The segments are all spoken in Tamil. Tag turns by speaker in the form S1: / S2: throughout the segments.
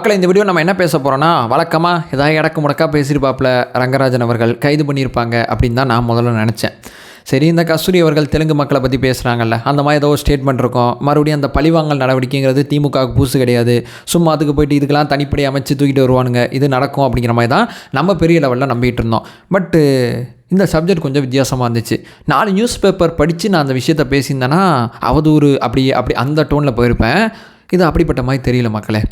S1: மக்களை இந்த வீடியோ நம்ம என்ன பேச போகிறோன்னா வழக்கமாக ஏதாவது இடக்கு முடக்கா பேசியிருப்பாப்புல ரங்கராஜன் அவர்கள் கைது பண்ணியிருப்பாங்க அப்படின்னு தான் நான் முதல்ல நினச்சேன். சரி, இந்த கஸ்தூரி அவர்கள் தெலுங்கு மக்களை பற்றி பேசுகிறாங்கல்ல, அந்த மாதிரி ஏதோ ஒரு ஸ்டேட்மெண்ட் இருக்கும். மறுபடியும் அந்த பழிவாங்கல் நடவடிக்கைங்கிறது திமுகவுக்கு புதுசு கிடையாது. சும்மா அதுக்கு போயிட்டு இதுக்கெல்லாம் தனிப்படை அமைச்சு தூக்கிட்டு வருவானுங்க, இது நடக்கும் அப்படிங்கிற மாதிரி தான் நம்ம பெரிய லெவலில் நம்பிட்டு இருந்தோம். பட்டு இந்த சப்ஜெக்ட் கொஞ்சம் வித்தியாசமாக இருந்துச்சு. 4 நியூஸ் பேப்பர் படித்து நான் அந்த விஷயத்தை பேசியிருந்தேன்னா அவதூறு அப்படி அந்த டோனில் போயிருப்பேன். இது அப்படிப்பட்ட மாதிரி தெரியல மக்களே.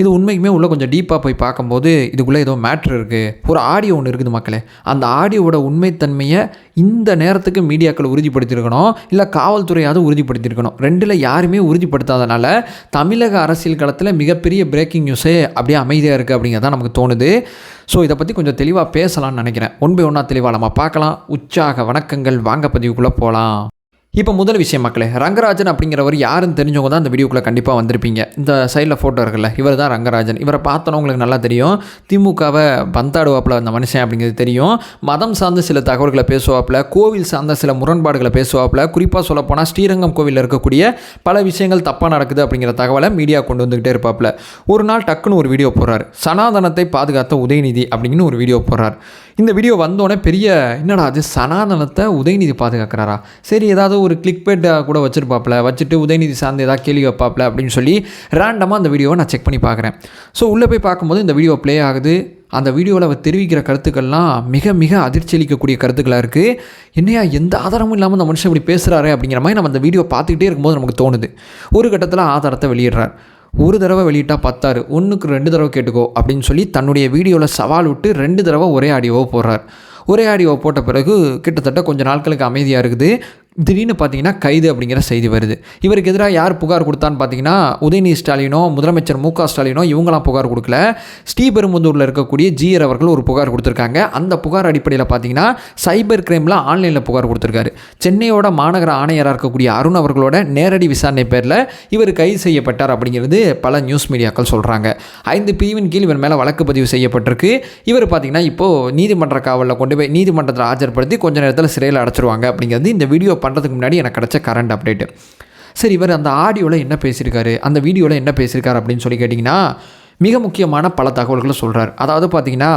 S1: இது உண்மைக்குமே உள்ளே கொஞ்சம் டீப்பாக போய் பார்க்கும்போது இதுக்குள்ளே ஏதோ மேட்ரு இருக்குது. ஒரு ஆடியோ ஒன்று இருக்குது மக்களே. அந்த ஆடியோவோட உண்மைத்தன்மையை இந்த நேரத்துக்கு மீடியாக்கள் உறுதிப்படுத்தியிருக்கணும், இல்லை காவல்துறையாவது உறுதிப்படுத்தியிருக்கணும். ரெண்டில் யாருமே உறுதிப்படுத்தாதனால தமிழக அரசியல் களத்தில் மிகப்பெரிய பிரேக்கிங் நியூஸே அப்படியே அமைதியாக இருக்குது அப்படிங்கிறதான் நமக்கு தோணுது. ஸோ இதை பற்றி கொஞ்சம் தெளிவாக பேசலாம்னு நினைக்கிறேன். ஒன் பை ஒன்றா தெளிவாக நம்ம பார்க்கலாம். உற்சாக வணக்கங்கள், வாங்க பதிவுக்குள்ளே போகலாம். இப்போ முதல் விஷயம் மக்களே, ரங்கராஜன் அப்படிங்கிறவர் யாருன்னு தெரிஞ்சவங்க தான் இந்த வீடியோக்குள்ளே கண்டிப்பாக வந்திருப்பீங்க. இந்த சைடில் ஃபோட்டோ இருக்குல்ல, இவர் தான் ரங்கராஜன். இவரை பார்த்தோன்னா உங்களுக்கு நல்லா தெரியும். திமுகவை பந்தாடுவாப்பில் அந்த மனுஷன் அப்படிங்கிறது தெரியும். மதம் சார்ந்த சில தகவல்களை பேசுவாப்பில், கோவில் சார்ந்த சில முரண்பாடுகளை பேசுவாப்பில். குறிப்பாக சொல்லப்போனால் ஸ்ரீரங்கம் கோவிலில் இருக்கக்கூடிய பல விஷயங்கள் தப்பாக நடக்குது அப்படிங்கிற தகவலை மீடியா கொண்டு வந்துக்கிட்டே இருப்பாப்பில். ஒரு நாள் டக்குன்னு ஒரு வீடியோ போடுறார், சனாதனத்தை பாதுகாத்த உதயநிதி அப்படின்னு ஒரு வீடியோ போடுறார். இந்த வீடியோ வந்தோடனே பெரிய என்னடா அது, சனாதனத்தை உதயநிதி பாதுகாக்கிறாரா, சரி ஏதாவது ஒரு கிளிக் பேட்டாக கூட வச்சுருப்பாப்பில், வச்சுட்டு உதயநிதி சார்ந்து ஏதாவது கேள்வி வைப்பாப்பில் அப்படின்னு சொல்லி ரேண்டமாக அந்த வீடியோவை நான் செக் பண்ணி பார்க்குறேன். ஸோ உள்ளே போய் பார்க்கும்போது இந்த வீடியோ ப்ளே ஆகுது. அந்த வீடியோவில் அவர் தெரிவிக்கிற கருத்துக்கள்லாம் மிக மிக அதிர்ச்சி அளிக்கக்கூடிய கருத்துக்களாக இருக்குது. என்னையா எந்த ஆதாரமும் இல்லாமல் அந்த மனுஷன் இப்படி பேசுகிறாரு அப்படிங்கிற மாதிரி நம்ம அந்த வீடியோ பார்த்துக்கிட்டே இருக்கும்போது நமக்கு தோணுது. ஒரு கட்டத்தில் ஆதாரத்தை வெளியிடுறார். ஒரு தடவை வெளியிட்டால் பத்தாரு, 1க்கு 2 தடவை கேட்டுக்கோ அப்படின்னு சொல்லி தன்னுடைய வீடியோவில் சவால் விட்டு 2 தடவை ஒரே ஆடியோவை போடுறார். ஒரே ஆடியோவை போட்ட பிறகு கிட்டத்தட்ட கொஞ்சம் நாட்களுக்கு அமைதியாக இருக்குது. திடீர்னு பார்த்தீங்கன்னா கைது அப்படிங்கிற செய்தி வருது. இவருக்கு எதிராக யார் புகார் கொடுத்தான்னு பார்த்தீங்கன்னா உதயநிதி ஸ்டாலினோ முதலமைச்சர் மு.க. ஸ்டாலினோ இவங்களாம் புகார் கொடுக்கல. ஸ்ரீபெரும்புதூரில் இருக்கக்கூடிய ஜிஆர் அவர்கள் ஒரு புகார் கொடுத்துருக்காங்க. அந்த புகார் அடிப்படையில் பார்த்தீங்கன்னா சைபர் கிரைமில் ஆன்லைனில் புகார் கொடுத்துருக்காரு. சென்னையோட மாநகர ஆணையராக இருக்கக்கூடிய அருண் அவர்களோட நேரடி விசாரணை பேரில் இவர் கைது செய்யப்பட்டார் அப்படிங்கிறது பல நியூஸ் மீடியாக்கள் சொல்கிறாங்க. 5 பிரிவின் கீழ் இவர் மேலே வழக்கு பதிவு செய்யப்பட்டிருக்கு. இவர் பார்த்தீங்கன்னா இப்போது நீதிமன்ற காவலில் கொண்டு போய் நீதிமன்றத்தில் ஆஜர்படுத்தி கொஞ்ச நேரத்தில் சிறையில் அடைச்சிருவாங்க அப்படிங்கிறது இந்த வீடியோ பண்ணுறதுக்கு முன்னாடி எனக்கு கிடச்ச கரண்ட் அப்டேட்டு. சரி, இவர் அந்த ஆடியோவில் என்ன பேசியிருக்காரு, அந்த வீடியோவில் என்ன பேசியிருக்காரு அப்படின்னு சொல்லி கேட்டிங்கன்னா மிக முக்கியமான பல தகவல்களை சொல்கிறார். அதாவது பார்த்தீங்கன்னா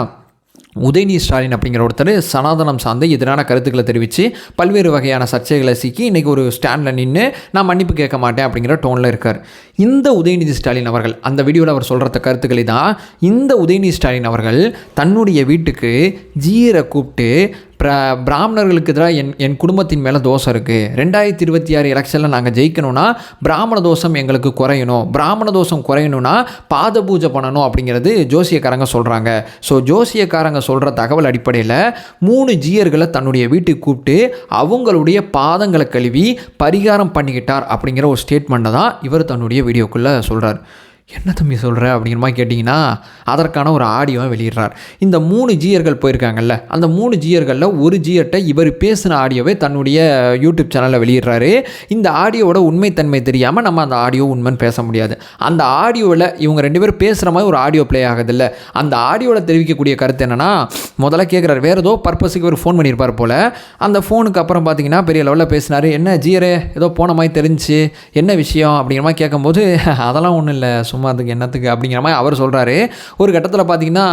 S1: உதயநிதி ஸ்டாலின் அப்படிங்கிற ஒருத்தர் சனாதனம் சார்ந்து எதிரான கருத்துக்களை தெரிவித்து பல்வேறு வகையான சர்ச்சைகளை சிக்கி இன்றைக்கி ஒரு ஸ்டாண்டில் நின்று நான் மன்னிப்பு கேட்க மாட்டேன் அப்படிங்கிற டோனில் இருக்கார். இந்த உதயநிதி ஸ்டாலின் அவர்கள் அந்த வீடியோவில் அவர் சொல்கிற கருத்துக்களை தான் இந்த உதயநிதி ஸ்டாலின் அவர்கள் தன்னுடைய வீட்டுக்கு ஜீரை கூப்பிட்டு பிராமணர்களுக்கு எதிராக என் குடும்பத்தின் மேலே தோஷம் இருக்குது, 2026 எலெக்ஷனில் நாங்கள் ஜெயிக்கணும்னா பிராமண தோஷம் எங்களுக்கு குறையணும், பிராமண தோஷம் குறையணும்னா பாத பூஜை பண்ணணும் அப்படிங்கிறது ஜோசியக்காரங்க சொல்கிறாங்க. ஸோ ஜோசியக்காரங்க சொல்கிற தகவல் அடிப்படையில் 3 ஜீயர்களை தன்னுடைய வீட்டுக்கு கூப்பிட்டு அவங்களுடைய பாதங்களை கழுவி பரிகாரம் பண்ணிக்கிட்டார் அப்படிங்கிற ஒரு ஸ்டேட்மெண்ட்டை தான் இவர் தன்னுடைய வீடியோக்குள்ளே சொல்கிறார். என்ன தம்பி சொல்கிற அப்படிங்கிற மாதிரி கேட்டிங்கன்னா அதற்கான ஒரு ஆடியோவை வெளியிடுறார். இந்த 3 ஜீயர்கள் போயிருக்காங்கல்ல, அந்த 3 ஜீயர்களில் ஒரு ஜீயர்கிட்ட இவர் பேசின ஆடியோவை தன்னுடைய யூடியூப் சேனலில் வெளியிடுறாரு. இந்த ஆடியோவோட உண்மைத்தன்மை தெரியாமல் நம்ம அந்த ஆடியோ உண்மைன்னு பேச முடியாது. அந்த ஆடியோவில் இவங்க 2 பேரும் பேசுகிற மாதிரி ஒரு ஆடியோ ப்ளே ஆகுதில்ல, அந்த ஆடியோவில் தெரிவிக்கக்கூடிய கருத்து என்னென்னா, முதல்ல கேட்குறாரு, வேறு ஏதோ பர்பஸுக்கு ஒரு ஃபோன் பண்ணியிருப்பார் போல். அந்த ஃபோனுக்கு அப்புறம் பார்த்தீங்கன்னா பெரிய லெவலில் பேசினார். என்ன ஜீயரே ஏதோ போன மாதிரி தெரிஞ்சு என்ன விஷயம் அப்படிங்கிற மாதிரி கேட்கும்போது அதெல்லாம் ஒன்றும் இல்லை, சும்மா அதுக்கு என்னத்துக்கு அப்படிங்கிற மாதிரி அவர் சொல்கிறாரு. ஒரு கட்டத்தில் பார்த்தீங்கன்னா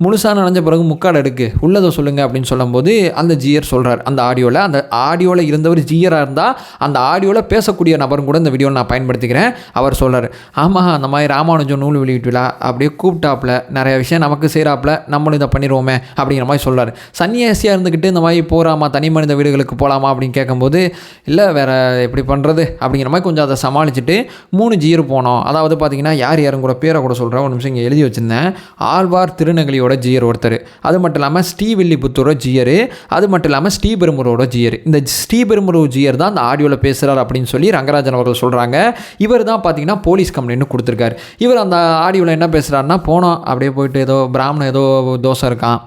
S1: முழுசாக நனைஞ்ச பிறகு முக்காடு எடுக்கு உள்ளதை சொல்லுங்கள் அப்படின்னு சொல்லும்போது அந்த ஜிஆர் சொல்கிறார் அந்த ஆடியோவில். அந்த ஆடியோவில் இருந்தவர் ஜிஆராக இருந்தால் அந்த ஆடியோவில் பேசக்கூடிய நபரும் கூட இந்த வீடியோவில் நான் பயன்படுத்திக்கிறேன். அவர் சொல்கிறார், ஆமாம் அந்த மாதிரி ராமானுஜம் நூல் வெளியிட்டுலா அப்படியே கூப்பிட்டாப்பில் நிறைய விஷயம் நமக்கு செய்கிறாப்பில், நம்மளும் இதை பண்ணிடுவோமே அப்படிங்கிற மாதிரி சொல்கிறார். சன்னியாசியாக இருந்துக்கிட்டு இந்த மாதிரி போகிறாமா தனி மனித வீடுகளுக்கு போகலாமா அப்படின்னு கேட்கும்போது இல்லை வேறு எப்படி பண்ணுறது அப்படிங்கிற மாதிரி கொஞ்சம் அதை சமாளிச்சுட்டு 3 ஜிஆர் போனோம். அதாவது பார்த்தீங்கன்னா யாரும் கூட பேரை கூட சொல்கிறேன், ஒரு நிமிஷம் இங்கே எழுதி வச்சுருந்தேன். ஆழ்வார் திருநகலியோட ஜியர் ஒருத்தர், அது மட்டும் இல்லாமல் ஸ்ரீவில்லிபுத்தூரோட ஜியர், அது மட்டும் இல்லாமல் ஸ்ரீபெரும்புரோட ஜியர். இந்த ஸ்ரீபெரும்புரூர் ஜியர் தான் அந்த ஆடியோவில் பேசுகிறார் அப்படின்னு சொல்லி ரங்கராஜன் அவர்கள் சொல்கிறாங்க. இவர் தான் பார்த்தீங்கன்னா போலீஸ் கம்ப்ளைண்ட் கொடுத்துருக்காரு. இவர் அந்த ஆடியோவில் என்ன பேசுகிறாருன்னா, போனோம் அப்படியே போயிட்டு ஏதோ பிராமணன் ஏதோ தோசை இருக்கான்,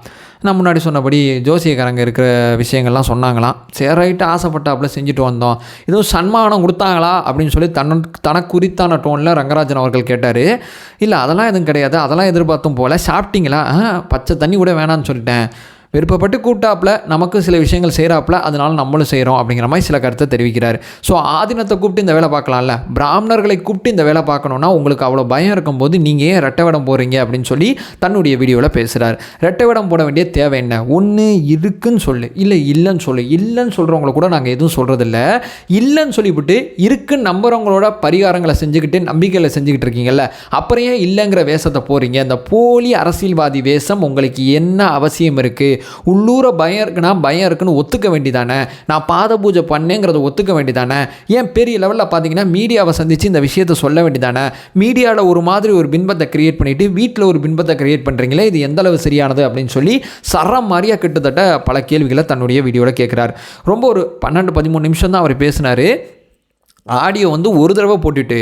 S1: நான் முன்னாடி சொன்னபடி ஜோசியக்காரங்க இருக்கிற விஷயங்கள்லாம் சொன்னாங்களாம், சரி ரைட்டு ஆசைப்பட்டாப்புல செஞ்சுட்டு வந்தோம், எதுவும் சன்மானம் கொடுத்தாங்களா அப்படின்னு சொல்லி தனக்கு குறித்தான டோனில் ரங்கராஜன் அவர்கள் கேட்டார். இல்லை அதெல்லாம் எதுவும் கிடையாது, அதெல்லாம் எதிர்பார்த்தும் போல், சாப்பிட்டீங்களா, பச்சை தண்ணி கூட வேணான்னு சொல்லிட்டேன், விருப்பப்பட்டு கூப்பிட்டாப்புல நமக்கு சில விஷயங்கள் செய்கிறாப்புல, அதனால நம்மளும் செய்கிறோம் அப்படிங்கிற மாதிரி சில கருத்தை தெரிவிக்கிறார். ஸோ ஆதீனத்தை கூப்பிட்டு இந்த வேலை பார்க்கலாம்ல, பிராமணர்களை கூப்பிட்டு இந்த வேலை பார்க்கணுன்னா உங்களுக்கு அவ்வளோ பயம் இருக்கும்போது நீங்கள் ஏன் ரெட்டை வேடம் போகிறீங்க அப்படின்னு சொல்லி தன்னுடைய வீடியோவில் பேசுகிறார். ரெட்டை வேடம் போட வேண்டிய தேவை என்ன? ஒன்று இருக்குன்னு சொல்லு, இல்லை இல்லைன்னு சொல்லு. இல்லைன்னு சொல்கிறவங்கள கூட நாங்கள் எதுவும் சொல்கிறதில்ல. இல்லைன்னு சொல்லிவிட்டு இருக்குன்னு நம்புறவங்களோட பரிகாரங்களை செஞ்சுக்கிட்டு நம்பிக்கையில் செஞ்சுக்கிட்டு இருக்கீங்கல்ல, அப்புறம் ஏன் இல்லைங்கிற வேஷத்தை போகிறீங்க? இந்த போலி அரசியல்வாதி வேஷம் உங்களுக்கு என்ன அவசியம் இருக்குது? உள்ளூர பயம் இருக்குன்னா பயம் இருக்குன்னு ஒத்துக்க வேண்டியதானே? நான் பாத பூஜை பண்ணேங்கிறத ஒத்துக்க வேண்டியதானே? ஏன் பெரிய லெவலில் பார்த்தீங்கன்னா மீடியாவை சந்தித்து இந்த விஷயத்தை சொல்ல வேண்டியதானே? மீடியாவில் ஒரு மாதிரி ஒரு பின்பத்தை கிரியேட் பண்ணிவிட்டு வீட்டில் ஒரு பின்பத்தை கிரியேட் பண்ணுறீங்களே, இது எந்த அளவு சரியானது அப்படின்னு சொல்லி சரம் மாதிரியாக கிட்டத்தட்ட பல கேள்விகளை தன்னுடைய வீடியோவில் கேட்குறார். ரொம்ப ஒரு 12-13 நிமிஷம் தான் அவர் பேசினார். ஆடியோ வந்து ஒரு தடவை போட்டுட்டு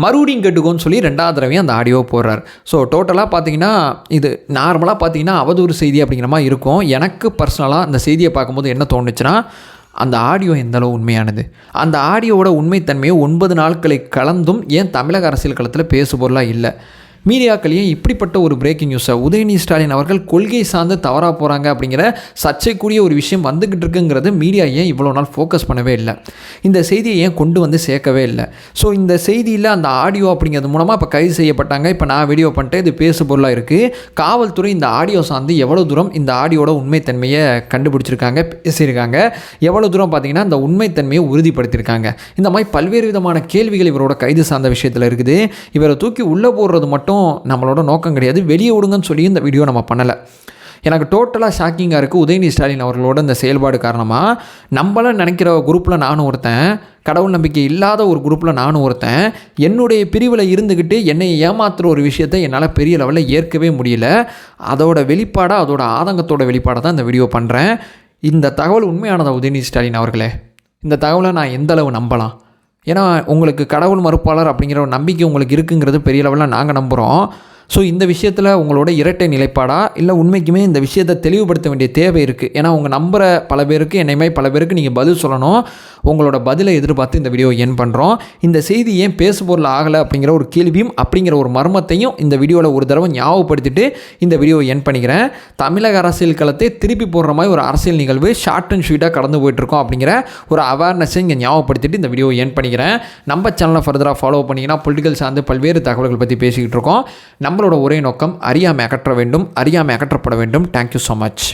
S1: மறுபடியும் கேட்டுக்கோன்னு சொல்லி 2வது தடவையும் அந்த ஆடியோவை போடுறார். ஸோ டோட்டலாக பார்த்தீங்கன்னா இது நார்மலாக பார்த்தீங்கன்னா அவதூறு செய்தி அப்படிங்கிற மாதிரி இருக்கும். எனக்கு பர்சனலாக அந்த செய்தியை பார்க்கும்போது என்ன தோணுச்சுன்னா, அந்த ஆடியோ எந்தளவு உண்மையானது, அந்த ஆடியோவோட உண்மைத்தன்மையை 9 நாட்களை கலந்தும் ஏன் தமிழக அரசியல் களத்தில் பேசுபொருளாக இல்லை? மீடியாக்களையும் இப்படிப்பட்ட ஒரு பிரேக்கிங் நியூஸை உதயநிதி ஸ்டாலின் அவர்கள் கொள்கை சார்ந்து தவறாக போகிறாங்க அப்படிங்கிற சர்ச்சைக்குரிய ஒரு விஷயம் வந்துக்கிட்டு இருக்குங்கிறது மீடியா ஏன் இவ்வளோ நாள் ஃபோக்கஸ் பண்ணவே இல்லை? இந்த செய்தியை ஏன் கொண்டு வந்து சேர்க்கவே இல்லை? ஸோ இந்த செய்தியில் அந்த ஆடியோ அப்படிங்கிறது மூலமாக இப்போ கைது செய்யப்பட்டாங்க. இப்போ நான் வீடியோ பண்ணிட்டேன், இது பேசு பொருளாக இருக்குது. காவல்துறை இந்த ஆடியோ சார்ந்து எவ்வளோ தூரம் இந்த ஆடியோட உண்மைத்தன்மையை கண்டுபிடிச்சிருக்காங்க, பேசியிருக்காங்க, எவ்வளோ தூரம் பார்த்தீங்கன்னா இந்த உண்மைத்தன்மையை உறுதிப்படுத்தியிருக்காங்க. இந்த மாதிரி பல்வேறு விதமான கேள்விகள் இவரோட கைது சார்ந்த விஷயத்தில் இருக்குது. இவரை தூக்கி உள்ளே போடுறது மட்டும் நம்மளோட நோக்கம் கிடையாது, வெளியே விடுங்கன்னு சொல்லி இந்த வீடியோ நம்ம பண்ணலை. எனக்கு டோட்டலாக ஷாக்கிங்காக இருக்குது உதயநிதி ஸ்டாலின் அவர்களோட இந்த செயல்பாடு காரணமாக. நம்மளாம் நினைக்கிற குரூப்பில் நானும் ஒருத்தன், கடவுள் நம்பிக்கை இல்லாத ஒரு குரூப்பில் நானும் ஒருத்தன். என்னுடைய பிரிவில் இருந்துக்கிட்டு என்னை ஏமாத்துகிற ஒரு விஷயத்தை என்னால் பெரிய லெவலில் ஏற்கவே முடியல. அதோட வெளிப்பாடாக, அதோட ஆதங்கத்தோட வெளிப்பாடாக தான் இந்த வீடியோ பண்ணுறேன். இந்த தகவல் உண்மையானதா உதயநிதி ஸ்டாலின் அவர்களே? இந்த தகவலை நான் எந்த அளவு நம்பலாம்? ஏன்னா உங்களுக்கு கடவுள் மறுப்பாளர் அப்படிங்கிற ஒரு நம்பிக்கை உங்களுக்கு இருக்குங்கிறது பெரிய லெவலில் நாங்கள் நம்புகிறோம். ஸோ இந்த விஷயத்தில் உங்களோட இரட்டை நிலைப்பாடா, இல்லை உண்மைக்குமே இந்த விஷயத்தை தெளிவுபடுத்த வேண்டிய தேவை இருக்குது? ஏன்னா உங்கள் நம்புகிற பல பேருக்கு, என்னையுமே பல பேருக்கு நீங்கள் பதில் சொல்லணும். உங்களோட பதிலை எதிர்பார்த்து இந்த வீடியோ என் பண்ணுறோம். இந்த செய்தி ஏன் பேசுபொருள் ஆகலை அப்படிங்கிற ஒரு கேள்வியும் அப்படிங்கிற ஒரு மர்மத்தையும் இந்த வீடியோவில் ஒரு தடவை ஞாபகப்படுத்திட்டு இந்த வீடியோவை என் பண்ணிக்கிறேன். தமிழக அரசியல் களத்தை திருப்பி போடுற மாதிரி ஒரு அரசியல் நிகழ்வு ஷார்ட் அண்ட் ஸ்வீட்டாக கடந்து போயிட்டுருக்கோம் அப்படிங்கிற ஒரு அவேர்னஸை இங்கே ஞாபகப்படுத்திட்டு இந்த வீடியோவை என் பண்ணிக்கிறேன். நம்ம சேனலை ஃபர்தராக ஃபாலோ பண்ணிங்கன்னா பொலிட்டிக்கல் சார்ந்து பல்வேறு தகவல்கள் பற்றி பேசிக்கிட்டு இருக்கோம். நம்மளோட ஒரே நோக்கம் அறியாமை அகற்ற வேண்டும், அறியாமை அகற்றப்பட வேண்டும். Thank you so much.